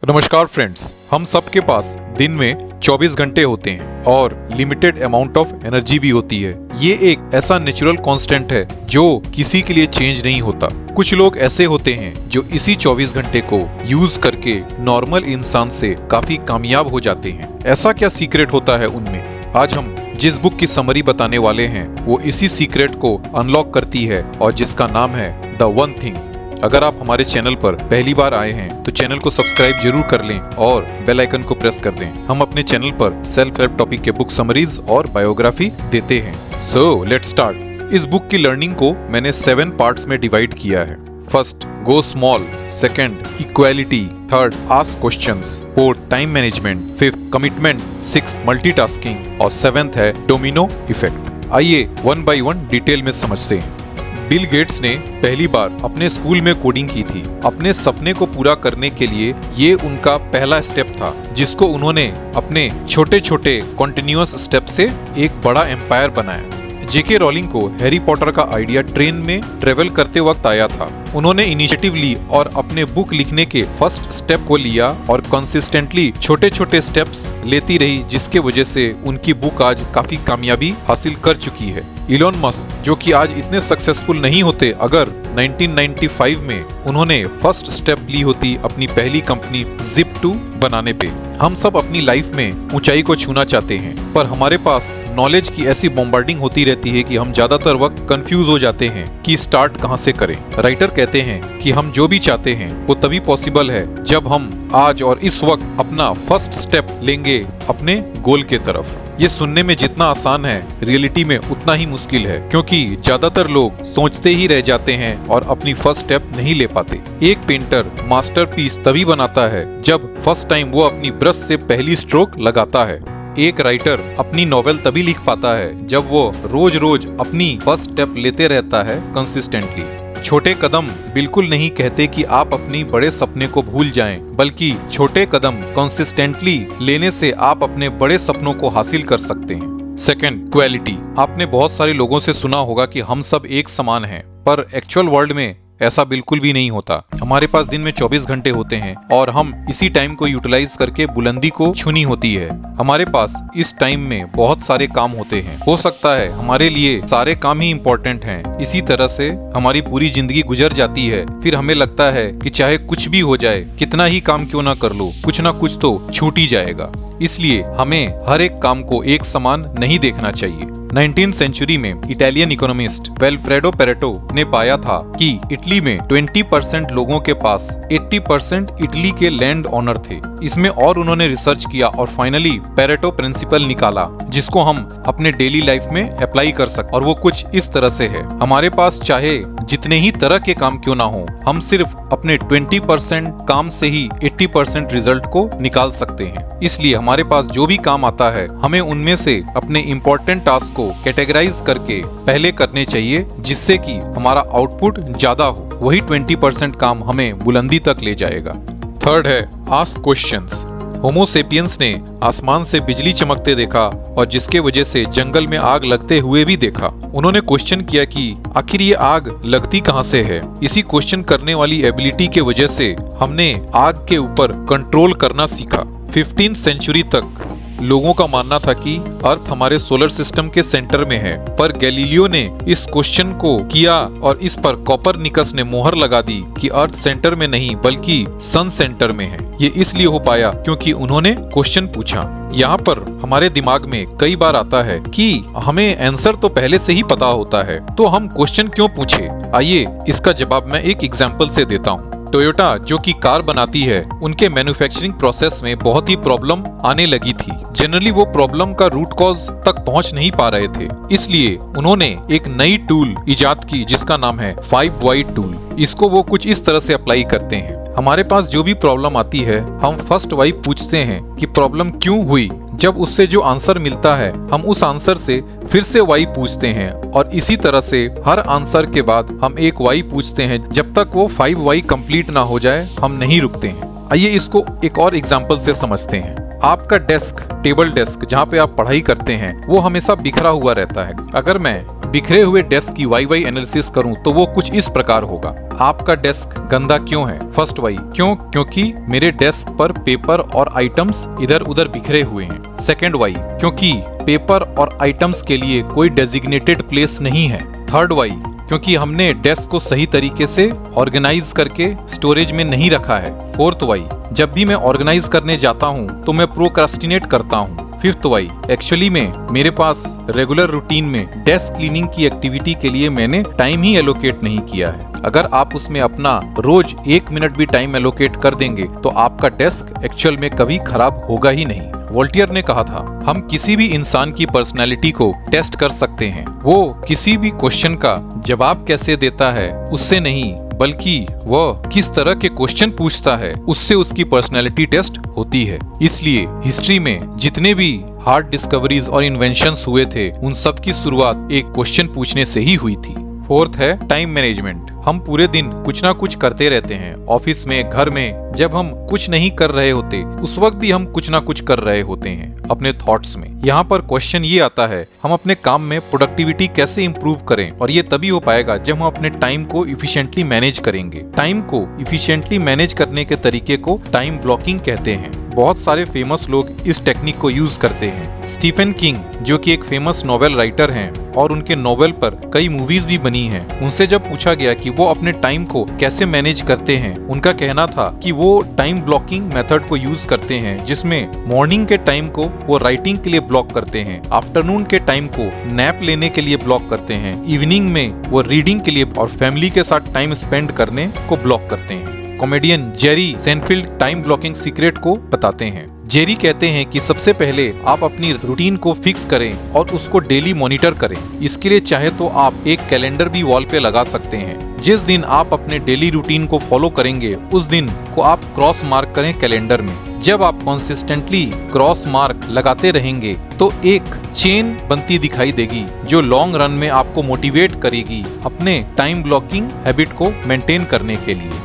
नमस्कार फ्रेंड्स, हम सबके पास दिन में 24 घंटे होते हैं और लिमिटेड अमाउंट ऑफ एनर्जी भी होती है। ये एक ऐसा नेचुरल कांस्टेंट है जो किसी के लिए चेंज नहीं होता। कुछ लोग ऐसे होते हैं जो इसी 24 घंटे को यूज करके नॉर्मल इंसान से काफी कामयाब हो जाते हैं। ऐसा क्या सीक्रेट होता है उनमें? आज हम जिस बुक की समरी बताने वाले हैं वो इसी सीक्रेट को अनलॉक करती है और जिसका नाम है द वन थिंग। अगर आप हमारे चैनल पर पहली बार आए हैं तो चैनल को सब्सक्राइब जरूर कर लें और बेल आइकन को प्रेस कर दें। हम अपने चैनल पर सेल्फ हेल्प टॉपिक के बुक समरीज और बायोग्राफी देते हैं। So let's start. इस बुक की लर्निंग को मैंने 7 पार्ट्स में डिवाइड किया है। First, go small. Second, equality. Third, ask questions. Fourth, time management. Fifth, commitment. Sixth, multitasking और सेवेंथ है डोमिनो इफेक्ट। आइए वन बाय वन डिटेल में समझते हैं। बिल गेट्स ने पहली बार अपने स्कूल में कोडिंग की थी। अपने सपने को पूरा करने के लिए ये उनका पहला स्टेप था, जिसको उन्होंने अपने छोटे छोटे कॉन्टिन्यूअस स्टेप से एक बड़ा एम्पायर बनाया। जेके रोलिंग को हैरी पॉटर का आइडिया ट्रेन में ट्रेवल करते वक्त आया था। उन्होंने इनिशिएटिव ली और अपने बुक लिखने के फर्स्ट स्टेप को लिया और कंसिस्टेंटली छोटे छोटे स्टेप्स लेती रही, जिसके वजह से उनकी बुक आज काफी कामयाबी हासिल कर चुकी है। इलॉन मस्क, जो कि आज इतने सक्सेसफुल नहीं होते अगर 1995 में उन्होंने फर्स्ट स्टेप ली होती अपनी पहली कंपनी Zip2 बनाने पे। हम सब अपनी लाइफ में ऊंचाई को छूना चाहते हैं, पर हमारे पास नॉलेज की ऐसी बॉम्बार्डिंग होती रहती है कि हम ज्यादातर वक्त कंफ्यूज हो जाते हैं कि स्टार्ट कहां से करें। राइटर कहते हैं कि हम जो भी चाहते हैं वो तभी पॉसिबल है जब हम आज और इस वक्त अपना फर्स्ट स्टेप लेंगे अपने गोल के तरफ। ये सुनने में जितना आसान है, रियलिटी में उतना ही मुश्किल है, क्योंकि ज्यादातर लोग सोचते ही रह जाते हैं और अपनी फर्स्ट स्टेप नहीं ले पाते। एक पेंटर मास्टरपीस तभी बनाता है जब फर्स्ट टाइम वो अपनी ब्रश से पहली स्ट्रोक लगाता है। एक राइटर अपनी नॉवेल तभी लिख पाता है जब वो रोज रोज अपनी फर्स्ट स्टेप लेते रहता है कंसिस्टेंटली। छोटे कदम बिल्कुल नहीं कहते कि आप अपनी बड़े सपने को भूल जाएं, बल्कि छोटे कदम कंसिस्टेंटली लेने से आप अपने बड़े सपनों को हासिल कर सकते हैं। Second, quality. आपने बहुत सारे लोगों से सुना होगा कि हम सब एक समान हैं, पर एक्चुअल वर्ल्ड में ऐसा बिल्कुल भी नहीं होता। हमारे पास दिन में 24 घंटे होते हैं और हम इसी टाइम को यूटिलाइज करके बुलंदी को छूनी होती है। हमारे पास इस टाइम में बहुत सारे काम होते हैं। हो सकता है हमारे लिए सारे काम ही इम्पोर्टेंट हैं। इसी तरह से हमारी पूरी जिंदगी गुजर जाती है। फिर हमें लगता है कि चाहे कुछ भी हो जाए, कितना ही काम क्यों ना कर लो, कुछ ना कुछ तो छूट ही जाएगा। इसलिए हमें हर एक काम को एक समान नहीं देखना चाहिए। 19वीं सेंचुरी में इटालियन इकोनॉमिस्ट वेल्फ्रेडो पेरेटो ने पाया था कि इटली में 20% लोगों के पास 80% इटली के लैंड ऑनर थे। इसमें और उन्होंने रिसर्च किया और फाइनली पेरेटो प्रिंसिपल निकाला, जिसको हम अपने डेली लाइफ में अप्लाई कर सकते। और वो कुछ इस तरह से है, हमारे पास चाहे जितने ही तरह के काम क्यों ना हो, हम सिर्फ अपने 20% काम से ही 80% रिजल्ट को निकाल सकते हैं। इसलिए हमारे पास जो भी काम आता है, हमें उनमें से अपने इम्पोर्टेंट टास्क को कैटेगराइज करके पहले करने चाहिए, जिससे कि हमारा आउटपुट ज्यादा हो। वही 20% काम हमें बुलंदी तक ले जाएगा। थर्ड है आस्क क्वेश्चंस। होमो सेपियंस ने आसमान से बिजली चमकते देखा और जिसके वजह से जंगल में आग लगते हुए भी देखा। उन्होंने क्वेश्चन किया कि आखिर ये आग लगती कहाँ से है। इसी क्वेश्चन करने वाली एबिलिटी के वजह से हमने आग के ऊपर कंट्रोल करना सीखा। 15वीं सेंचुरी तक लोगों का मानना था कि अर्थ हमारे सोलर सिस्टम के सेंटर में है, पर गैलीलियो ने इस क्वेश्चन को किया और इस पर कोपरनिकस ने मोहर लगा दी कि अर्थ सेंटर में नहीं बल्कि सन सेंटर में है। ये इसलिए हो पाया क्योंकि उन्होंने क्वेश्चन पूछा। यहाँ पर हमारे दिमाग में कई बार आता है कि हमें आंसर तो पहले से ही पता होता है, तो हम क्वेश्चन क्यों पूछे। आइए इसका जवाब मैं एक एग्जाम्पल से देता हूँ। टोयोटा, जो कि कार बनाती है, उनके मैन्युफैक्चरिंग प्रोसेस में बहुत ही प्रॉब्लम आने लगी थी। जनरली वो प्रॉब्लम का रूट कॉज तक पहुंच नहीं पा रहे थे। इसलिए उन्होंने एक नई टूल इजाद की जिसका नाम है 5 वाई टूल। इसको वो कुछ इस तरह से अप्लाई करते हैं। हमारे पास जो भी प्रॉब्लम आती है, हम फर्स्ट वाई पूछते हैं कि प्रॉब्लम क्यों हुई। जब उससे जो आंसर मिलता है, हम उस आंसर से फिर से वाई पूछते हैं और इसी तरह से हर आंसर के बाद हम एक वाई पूछते हैं। जब तक वो 5 वाई कंप्लीट ना हो जाए, हम नहीं रुकते हैं। आइए इसको एक और एग्जाम्पल से समझते हैं। आपका टेबल डेस्क जहाँ पे आप पढ़ाई करते हैं, वो हमेशा बिखरा हुआ रहता है। अगर मैं बिखरे हुए डेस्क की वाई एनालिसिस करूं तो वो कुछ इस प्रकार होगा। आपका डेस्क गंदा क्यों है? फर्स्ट वाई, क्योंकि मेरे डेस्क पर पेपर और आइटम्स इधर उधर बिखरे हुए हैं। सेकंड वाई, क्योंकि पेपर और आइटम्स के लिए कोई डेजिग्नेटेड प्लेस नहीं है। थर्ड वाई, क्योंकि हमने डेस्क को सही तरीके से ऑर्गेनाइज करके स्टोरेज में नहीं रखा है। फोर्थ वाई, जब भी मैं ऑर्गेनाइज करने जाता हूँ तो मैं प्रोक्रास्टिनेट करता हूँ। फिफ्थ वाई, एक्चुअली में मेरे पास रेगुलर रूटीन में डेस्क क्लीनिंग की एक्टिविटी के लिए मैंने टाइम ही एलोकेट नहीं किया है। अगर आप उसमें अपना रोज 1 मिनट भी टाइम एलोकेट कर देंगे तो आपका डेस्क एक्चुअल में कभी खराब होगा ही नहीं। वोल्टियर ने कहा था, हम किसी भी इंसान की पर्सनैलिटी को टेस्ट कर सकते हैं। वो किसी भी क्वेश्चन का जवाब कैसे देता है उससे नहीं, बल्कि वह किस तरह के क्वेश्चन पूछता है उससे उसकी पर्सनैलिटी टेस्ट होती है। इसलिए हिस्ट्री में जितने भी हार्ड डिस्कवरीज और इन्वेंशंस हुए थे उन सब की शुरुआत एक क्वेश्चन पूछने से ही हुई थी। फोर्थ है टाइम मैनेजमेंट। हम पूरे दिन कुछ ना कुछ करते रहते हैं, ऑफिस में, घर में। जब हम कुछ नहीं कर रहे होते उस वक्त भी हम कुछ ना कुछ कर रहे होते हैं अपने थॉट्स में। यहाँ पर क्वेश्चन ये आता है, हम अपने काम में प्रोडक्टिविटी कैसे इंप्रूव करें? और ये तभी हो पाएगा जब हम अपने टाइम को इफिशिएंटली मैनेज करेंगे। टाइम को इफिशिएंटली मैनेज करने के तरीके को टाइम ब्लॉकिंग कहते हैं। बहुत सारे फेमस लोग इस टेक्निक को यूज करते हैं। स्टीफन किंग, जो कि एक फेमस नॉवेल राइटर हैं और उनके नॉवेल पर कई मूवीज भी बनी हैं, उनसे जब पूछा गया कि वो अपने टाइम को कैसे मैनेज करते हैं, उनका कहना था कि वो टाइम ब्लॉकिंग मेथड को यूज करते हैं, जिसमें मॉर्निंग के टाइम को वो राइटिंग के लिए ब्लॉक करते हैं, आफ्टरनून के टाइम को नैप लेने के लिए ब्लॉक करते हैं, इवनिंग में वो रीडिंग के लिए और फैमिली के साथ टाइम स्पेंड करने को ब्लॉक करते हैं। Comedian Jerry Seinfeld time blocking secret को बताते हैं। जेरी कहते हैं कि सबसे पहले आप अपनी रूटीन को फिक्स करें और उसको डेली मॉनिटर करें। इसके लिए चाहे तो आप एक कैलेंडर भी वॉल पे लगा सकते हैं। जिस दिन आप अपने डेली रूटीन को फॉलो करेंगे उस दिन को आप क्रॉस मार्क करें कैलेंडर में। जब आप कंसिस्टेंटली क्रॉस मार्क लगाते रहेंगे तो एक चेन बनती दिखाई देगी जो लॉन्ग रन में आपको मोटिवेट करेगी अपने टाइम ब्लॉकिंग हैबिट को मेंटेन करने के लिए।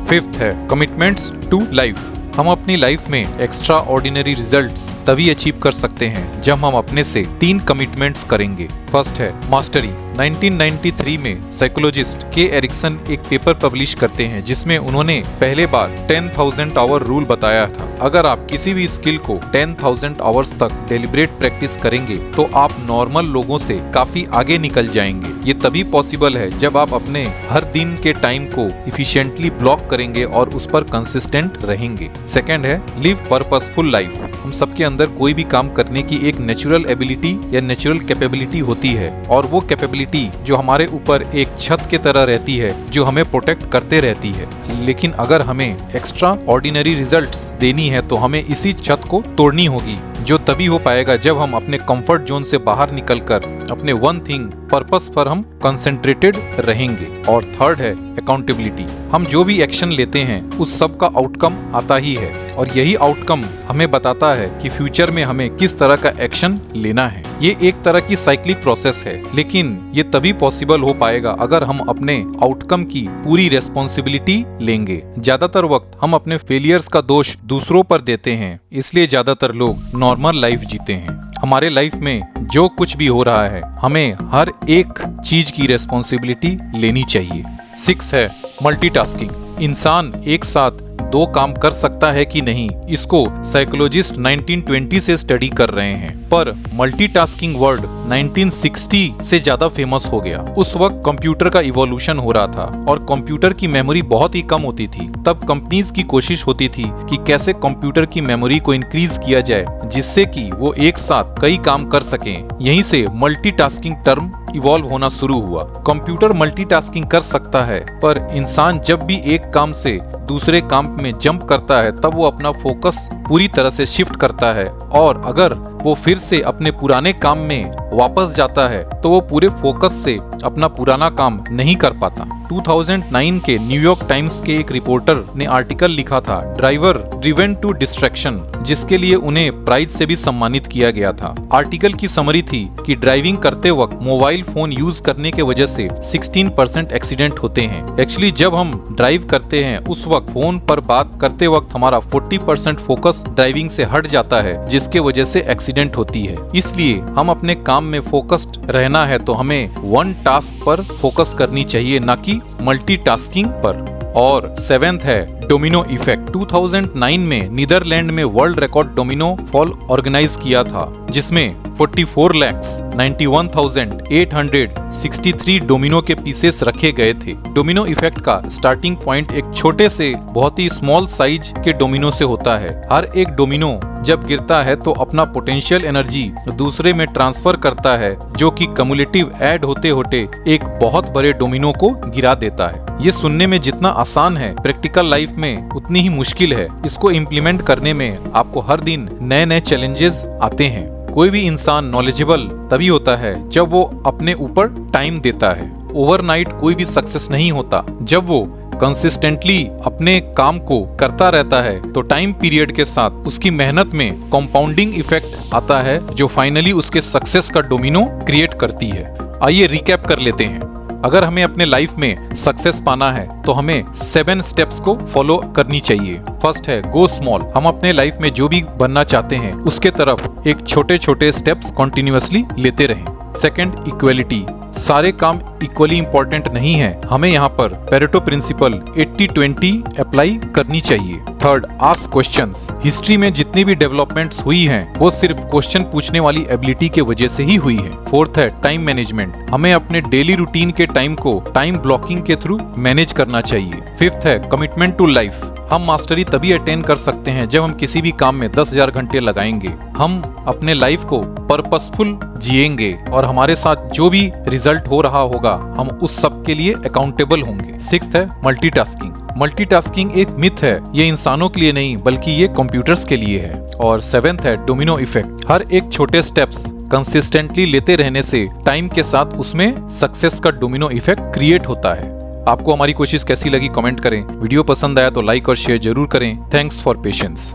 फिफ्थ है कमिटमेंट्स टू लाइफ। हम अपनी लाइफ में एक्स्ट्रा ऑर्डिनरी रिजल्ट्स तभी अचीव कर सकते हैं जब हम अपने से 3 कमिटमेंट्स करेंगे। फर्स्ट है मास्टरी। 1993 में साइकोलॉजिस्ट के एरिक्सन एक पेपर पब्लिश करते हैं जिसमें उन्होंने पहले बार 10,000 आवर रूल बताया था। अगर आप किसी भी स्किल को 10,000 आवर्स तक डेलिब्रेट प्रैक्टिस करेंगे तो आप नॉर्मल लोगों से काफी आगे निकल जाएंगे। ये तभी पॉसिबल है जब आप अपने हर दिन के टाइम को इफिशिएंटली ब्लॉक करेंगे और उस पर कंसिस्टेंट रहेंगे। सेकंड है लिव पर्पसफुल लाइफ। हम सबके अंदर कोई भी काम करने की एक नेचुरल एबिलिटी या नेचुरल कैपेबिलिटी होती है और वो कैपेबिलिटी जो हमारे ऊपर एक छत के तरह रहती है जो हमें प्रोटेक्ट करते रहती है। लेकिन अगर हमें एक्स्ट्रा ऑर्डिनरी रिजल्ट्स देनी है तो हमें इसी छत को तोड़नी होगी, जो तभी हो पाएगा जब हम अपने कंफर्ट जोन से बाहर निकलकर अपने वन थिंग पर्पस पर हम कंसंट्रेटेड रहेंगे। और थर्ड है अकाउंटेबिलिटी। हम जो भी एक्शन लेते हैं उस सब का आउटकम आता ही है और यही आउटकम हमें बताता है कि फ्यूचर में हमें किस तरह का एक्शन लेना है। ये एक तरह की साइक्लिक प्रोसेस है, लेकिन ये तभी पॉसिबल हो पाएगा अगर हम अपने आउटकम की पूरी रेस्पॉन्सिबिलिटी लेंगे। ज्यादातर वक्त हम अपने फेलियर्स का दोष दूसरों पर देते हैं, इसलिए ज्यादातर लोग नॉर्मल लाइफ जीते हैं। हमारे लाइफ में जो कुछ भी हो रहा है हमें हर एक चीज की रेस्पॉन्सिबिलिटी लेनी चाहिए। 6 है मल्टीटास्किंग। इंसान एक साथ 2 काम कर सकता है कि नहीं, इसको साइकोलॉजिस्ट 1920 से स्टडी कर रहे हैं, पर मल्टीटास्किंग वर्ड 1960 से ज्यादा फेमस हो गया। उस वक्त कंप्यूटर का इवोल्यूशन हो रहा था और कंप्यूटर की मेमोरी बहुत ही कम होती थी। तब कंपनीज की कोशिश होती थी कि कैसे कंप्यूटर की मेमोरी को इंक्रीज किया जाए जिससे कि वो एक साथ कई काम कर सकें। यहीं से मल्टीटास्किंग टर्म इवॉल्व होना शुरू हुआ। कंप्यूटर मल्टीटास्किंग कर सकता है, पर इंसान जब भी एक काम से दूसरे काम में जंप करता है तब वो अपना फोकस पूरी तरह से शिफ्ट करता है, और अगर वो फिर से अपने पुराने काम में वापस जाता है तो वो पूरे फोकस से अपना पुराना काम नहीं कर पाता। 2009 के न्यूयॉर्क टाइम्स के एक रिपोर्टर ने आर्टिकल लिखा था ड्राइवर ड्रिवन टू डिस्ट्रैक्शन, जिसके लिए उन्हें प्राइज से भी सम्मानित किया गया था। आर्टिकल की समरी थी कि ड्राइविंग करते वक्त मोबाइल फोन यूज करने के वजह से 16% एक्सीडेंट होते हैं। एक्चुअली जब हम ड्राइव करते हैं उस वक्त फोन पर बात करते वक्त हमारा 40% फोकस ड्राइविंग से हट जाता है, जिसके वजह से एक्सीडेंट एविडेंट होती है। इसलिए हम अपने काम में फोकस्ड रहना है तो हमें वन टास्क पर फोकस करनी चाहिए, ना कि मल्टीटास्किंग पर। और 7th है डोमिनो इफेक्ट। 2009 में नीदरलैंड में world record domino fall organise किया था, जिसमें 44,91,863 डोमिनो के पीसेस रखे गए थे। डोमिनो इफेक्ट का स्टार्टिंग पॉइंट एक छोटे से बहुत ही स्मॉल साइज के डोमिनो से होता है। हर एक डोमिनो जब गिरता है तो अपना पोटेंशियल एनर्जी दूसरे में ट्रांसफर करता है, जो कि कम्युलेटिव ऐड होते होते एक बहुत बड़े डोमिनो को गिरा देता है। ये सुनने में जितना आसान है, प्रैक्टिकल लाइफ में उतनी ही मुश्किल है। इसको इम्प्लीमेंट करने में आपको हर दिन नए नए चैलेंजेस आते हैं। कोई भी इंसान नॉलेजेबल तभी होता है जब वो अपने ऊपर टाइम देता है। ओवरनाइट कोई भी सक्सेस नहीं होता। जब वो कंसिस्टेंटली अपने काम को करता रहता है तो टाइम पीरियड के साथ उसकी मेहनत में कंपाउंडिंग इफेक्ट आता है, जो फाइनली उसके सक्सेस का डोमिनो क्रिएट करती है। आइए रिकैप कर लेते हैं। अगर हमें अपने लाइफ में सक्सेस पाना है तो हमें 7 स्टेप्स को फॉलो करनी चाहिए। फर्स्ट है गो स्मॉल। हम अपने लाइफ में जो भी बनना चाहते हैं उसके तरफ एक छोटे छोटे स्टेप्स कॉन्टिन्यूअसली लेते रहें। Second, equality. सारे काम इक्वली इंपॉर्टेंट नहीं है, हमें यहाँ पर पेरेटो प्रिंसिपल 80-20 अप्लाई करनी चाहिए। Third, ask questions. हिस्ट्री में जितनी भी डेवलपमेंट्स हुई हैं वो सिर्फ क्वेश्चन पूछने वाली एबिलिटी के वजह से ही हुई है। फोर्थ है टाइम मैनेजमेंट। हमें अपने डेली रूटीन के टाइम को टाइम ब्लॉकिंग के थ्रू मैनेज करना चाहिए। फिफ्थ है कमिटमेंट टू लाइफ। हम मास्टरी तभी अटेन कर सकते हैं जब हम किसी भी काम में 10,000 घंटे लगाएंगे। हम अपने लाइफ को पर्पसफुल जिएंगे और हमारे साथ जो भी रिजल्ट हो रहा होगा हम उस सब के लिए अकाउंटेबल होंगे। सिक्स्थ है मल्टीटास्किंग। मल्टीटास्किंग एक मिथ है, ये इंसानों के लिए नहीं बल्कि ये कंप्यूटर्स के लिए है। और 7th है डोमिनो इफेक्ट। हर एक छोटे स्टेप्स कंसिस्टेंटली लेते रहने से टाइम के साथ उसमें सक्सेस का डोमिनो इफेक्ट क्रिएट होता है। आपको हमारी कोशिश कैसी लगी कमेंट करें। वीडियो पसंद आया तो लाइक और शेयर जरूर करें। Thanks for patience.